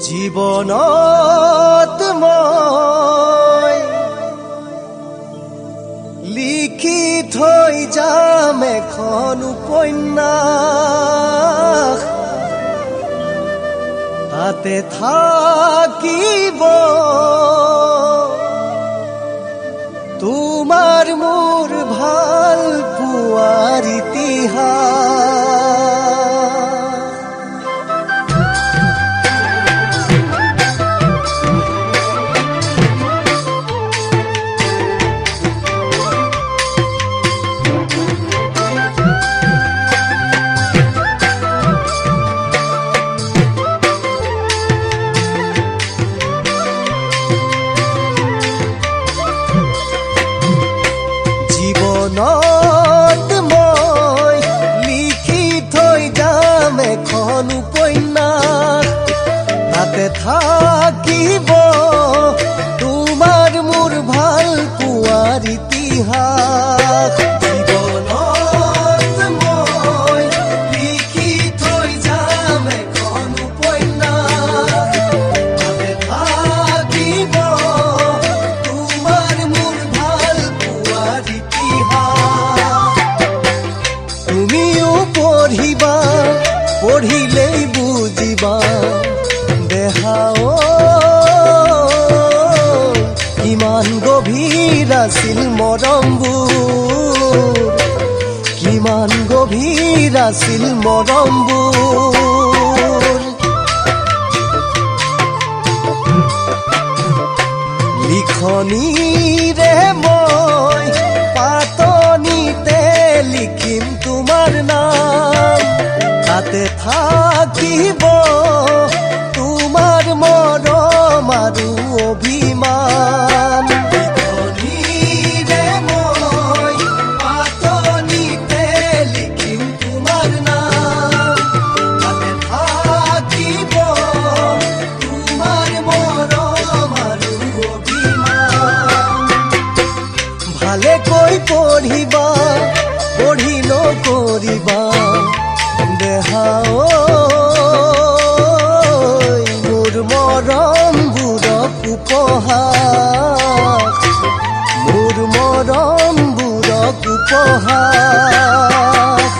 জীৱনত মই লিখি থৈ যাম এখন উপন্যাস, তাতে থাকিব তোমাৰ মোৰ ভাল পোৱাৰ ইতিহাস। জীৱনত মই লিখি থৈ যাম এখন উপন্যাস, তাতে থাকিব তোমাৰ মোৰ ভাল পোৱাৰ ইতিহাস। জীৱনত মই লিখি থৈ যাম এখন উপন্যাস, তাতে থাকিব তোমাৰ মোৰ ভাল পোৱাৰ ইতিহাস। তুমিও পঢ়িবা, পঢ়িলেই বুজিবা দেহাও কিমান গভীৰ আছিল মৰমবোৰ, কিমান গভীৰ আছিল মৰমবোৰ। লিখনিৰে মই পাতনিতে লিখিম তোমাৰ নাম, তাতে থাকিব তোমাৰ মৰম আৰু অভিমান। লিখনিৰে মই পাতনিতে লিখিম তোমাৰ নাম, তাতে থাকিব তোমাৰ মৰম আৰু অভিমান। ভালেকৈ পঢ়িবা, পঢ়ি নকৰিবা দেহাও মোৰ মৰমবোৰক উপহাস, মোৰ মৰমবোৰক উপহাস।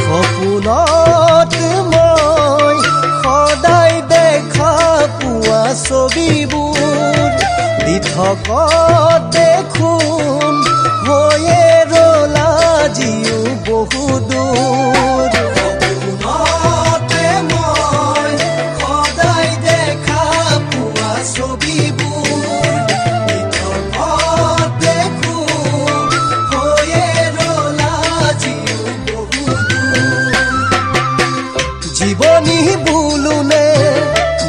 সপোনত মই সদায় দেখা পোৱা ছবিবোৰ দিঠকত দেখোন হৈয়ে ৰ'ল আজিও বহু দূৰ। সপোনতে মই সদায় দেখা পোৱা ছবিবোৰ দিঠকত দেখোন হৈয়ে ৰ'ল আজিও বহু দূৰ। জীৱনী বোলোনে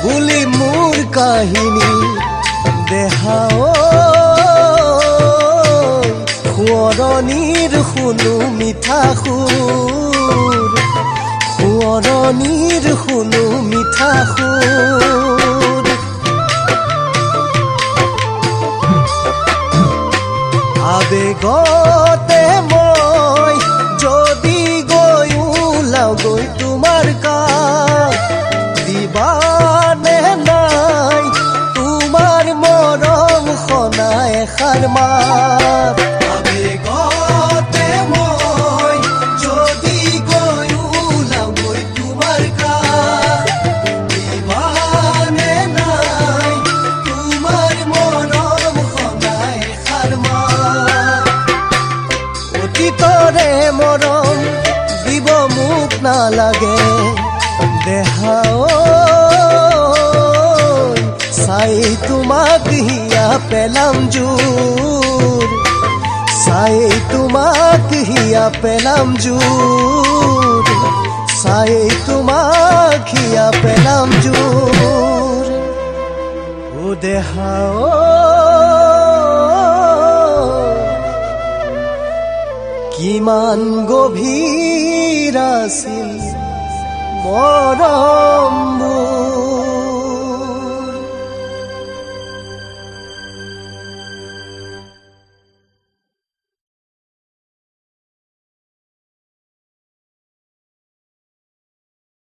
বুলি মোৰ কাহিনী দেহাও সোঁৱৰণিৰ শুনো মিঠা সুৰ, সোঁৱৰণিৰ শুনো মিঠা সুৰ। আবেগতে মই যদি গৈ ওলাওগৈ তোমাৰ কাষ, দিবানে নাই তোমাৰ মৰম সনা এষাৰ মাত। আবেগতে মই যদি গৈ ওলাওগৈ তোমাৰ কাষ, দিবানে নাই তোমাৰ মৰম সনা এষাৰ মাত। অতীতৰে মৰম দিব মোক নালাগে দেহাও, চাই তোমাক হিয়া পেলাম জোৰ, চাই তোমাক হিয়া পেলাম জোৰ, চাই তোমাক হিয়া পেলাম জোৰ। ও দেহাও কিমান গভীৰ আছিল মৰম